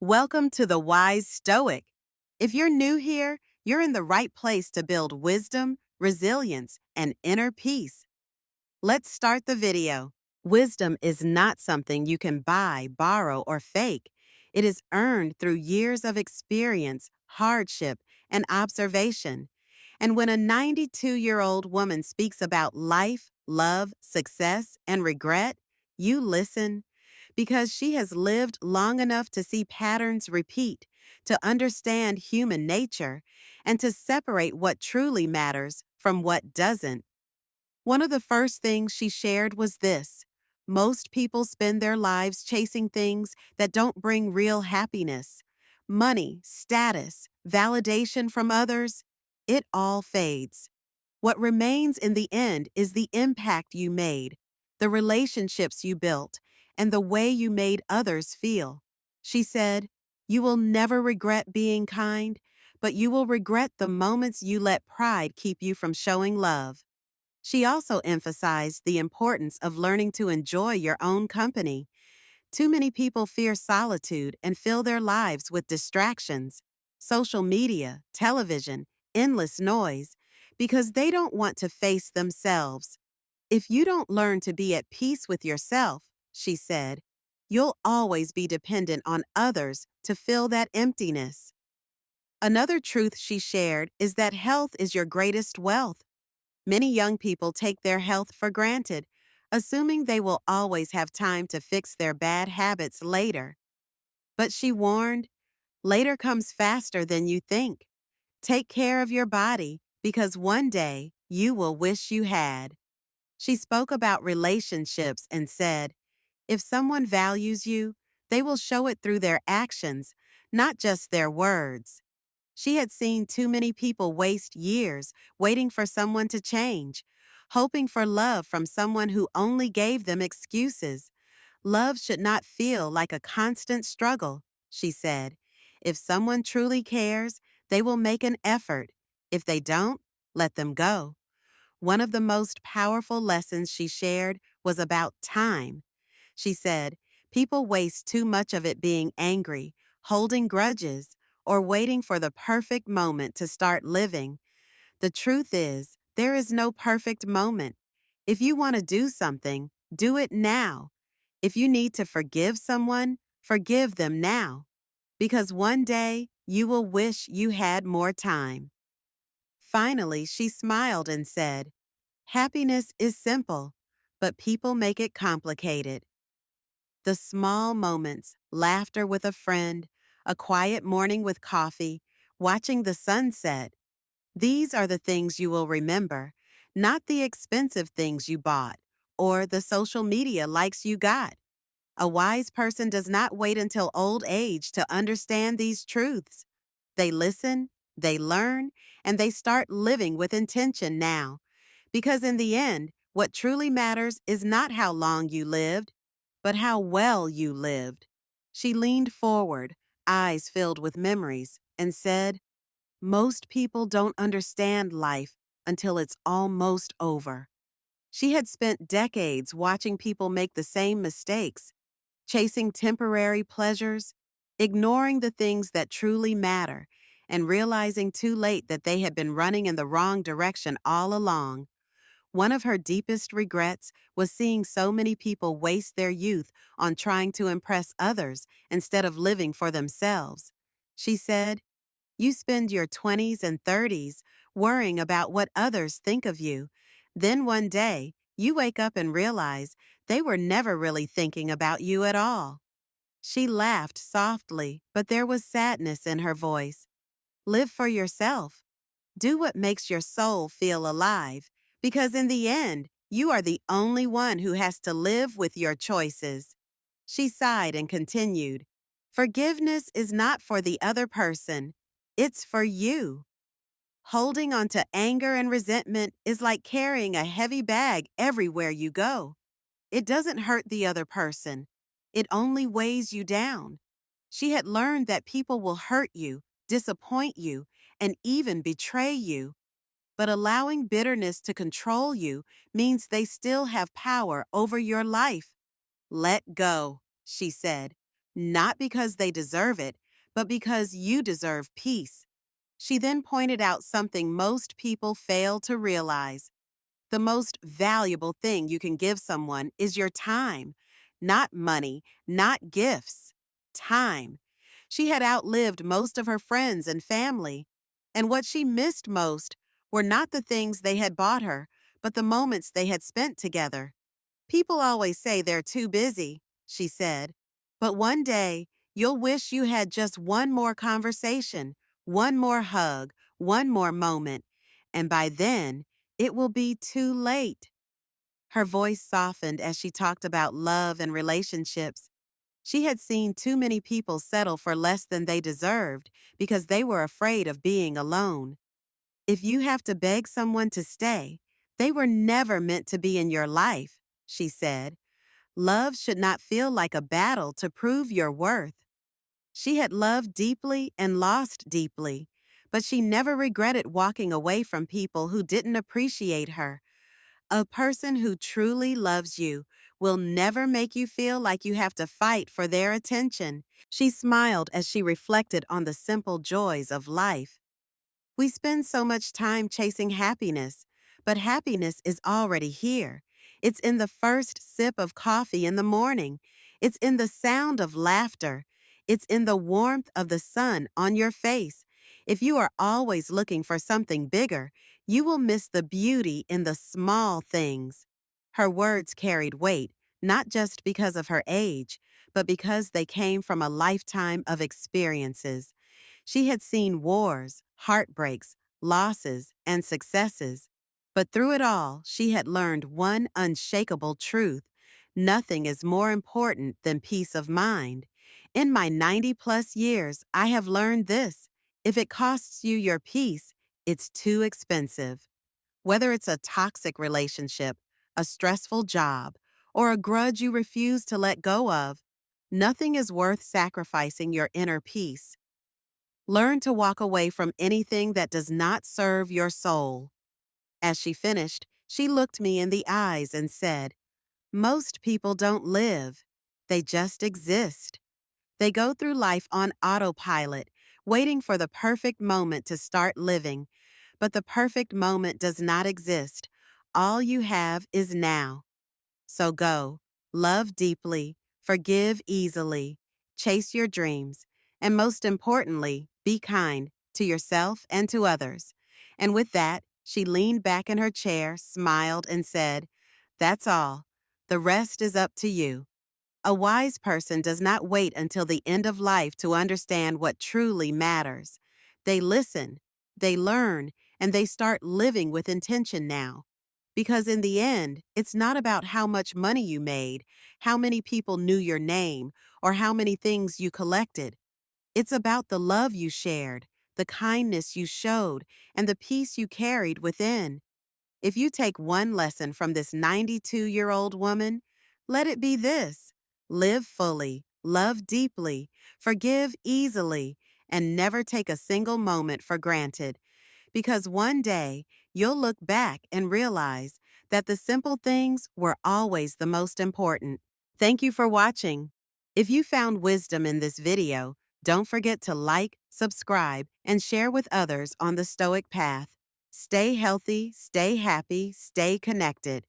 Welcome to the Wise Stoic. If you're new here, you're in the right place to build wisdom, resilience, and inner peace. Let's start the video. Wisdom is not something you can buy, borrow, or fake. It is earned through years of experience, hardship, and observation. And when a 92-year-old woman speaks about life, love, success, and regret, you listen because she has lived long enough to see patterns repeat, to understand human nature, and to separate what truly matters from what doesn't. One of the first things she shared was this: most people spend their lives chasing things that don't bring real happiness. Money, status, validation from others, it all fades. What remains in the end is the impact you made, the relationships you built, and the way you made others feel. She said, "You will never regret being kind, but you will regret the moments you let pride keep you from showing love." She also emphasized the importance of learning to enjoy your own company. Too many people fear solitude and fill their lives with distractions, social media, television, endless noise, because they don't want to face themselves. If you don't learn to be at peace with yourself, she said, you'll always be dependent on others to fill that emptiness. Another truth she shared is that health is your greatest wealth. Many young people take their health for granted, assuming they will always have time to fix their bad habits later. But she warned, later comes faster than you think. Take care of your body because one day you will wish you had. She spoke about relationships and said, if someone values you, they will show it through their actions, not just their words. She had seen too many people waste years waiting for someone to change, hoping for love from someone who only gave them excuses. Love should not feel like a constant struggle, she said. If someone truly cares, they will make an effort. If they don't, let them go. One of the most powerful lessons she shared was about time. She said, people waste too much of it being angry, holding grudges, or waiting for the perfect moment to start living. The truth is, there is no perfect moment. If you want to do something, do it now. If you need to forgive someone, forgive them now. Because one day, you will wish you had more time. Finally, she smiled and said, happiness is simple, but people make it complicated. The small moments, laughter with a friend, a quiet morning with coffee, watching the sunset, these are the things you will remember, not the expensive things you bought or the social media likes you got. A wise person does not wait until old age to understand these truths. They listen, they learn, and they start living with intention now. Because in the end, what truly matters is not how long you lived, but how well you lived. She leaned forward, eyes filled with memories, and said, most people don't understand life until it's almost over. She had spent decades watching people make the same mistakes, chasing temporary pleasures, ignoring the things that truly matter, and realizing too late that they had been running in the wrong direction all along. One of her deepest regrets was seeing so many people waste their youth on trying to impress others instead of living for themselves. She said, you spend your 20s and 30s worrying about what others think of you. Then one day, you wake up and realize they were never really thinking about you at all. She laughed softly, but there was sadness in her voice. Live for yourself. Do what makes your soul feel alive, because in the end, you are the only one who has to live with your choices. She sighed and continued, forgiveness is not for the other person. It's for you. Holding on to anger and resentment is like carrying a heavy bag everywhere you go. It doesn't hurt the other person. It only weighs you down. She had learned that people will hurt you, disappoint you, and even betray you. But allowing bitterness to control you means they still have power over your life. Let go, she said. not because they deserve it, but because you deserve peace. She then pointed out something most people fail to realize. The most valuable thing you can give someone is your time, not money, not gifts, time. She had outlived most of her friends and family, and what she missed most were not the things they had bought her, but the moments they had spent together. People always say they're too busy, she said, but one day you'll wish you had just one more conversation, one more hug, one more moment, and by then, it will be too late. Her voice softened as she talked about love and relationships. She had seen too many people settle for less than they deserved because they were afraid of being alone. If you have to beg someone to stay, they were never meant to be in your life, she said. Love should not feel like a battle to prove your worth. She had loved deeply and lost deeply, but she never regretted walking away from people who didn't appreciate her. A person who truly loves you will never make you feel like you have to fight for their attention. She smiled as she reflected on the simple joys of life. We spend so much time chasing happiness, but happiness is already here. It's in the first sip of coffee in the morning. It's in the sound of laughter. It's in the warmth of the sun on your face. If you are always looking for something bigger, you will miss the beauty in the small things. Her words carried weight, not just because of her age, but because they came from a lifetime of experiences. She had seen wars, heartbreaks, losses, and successes. But through it all, she had learned one unshakable truth. Nothing is more important than peace of mind. In my 90-plus years, I have learned this. If it costs you your peace, it's too expensive. Whether it's a toxic relationship, a stressful job, or a grudge you refuse to let go of, nothing is worth sacrificing your inner peace. Learn to walk away from anything that does not serve your soul. As she finished, she looked me in the eyes and said, most people don't live. They just exist. They go through life on autopilot, waiting for the perfect moment to start living. But the perfect moment does not exist. All you have is now. So go, love deeply, forgive easily, chase your dreams, and most importantly, be kind to yourself and to others. And with that, she leaned back in her chair, smiled, and said, that's all. The rest is up to you. A wise person does not wait until the end of life to understand what truly matters. They listen, they learn, and they start living with intention now. Because in the end, it's not about how much money you made, how many people knew your name, or how many things you collected. It's about the love you shared, the kindness you showed, and the peace you carried within. If you take one lesson from this 92-year-old woman, let it be this: live fully, love deeply, forgive easily, and never take a single moment for granted. Because one day, you'll look back and realize that the simple things were always the most important. Thank you for watching. If you found wisdom in this video, don't forget to like, subscribe, and share with others on the Stoic path. Stay healthy, stay happy, stay connected.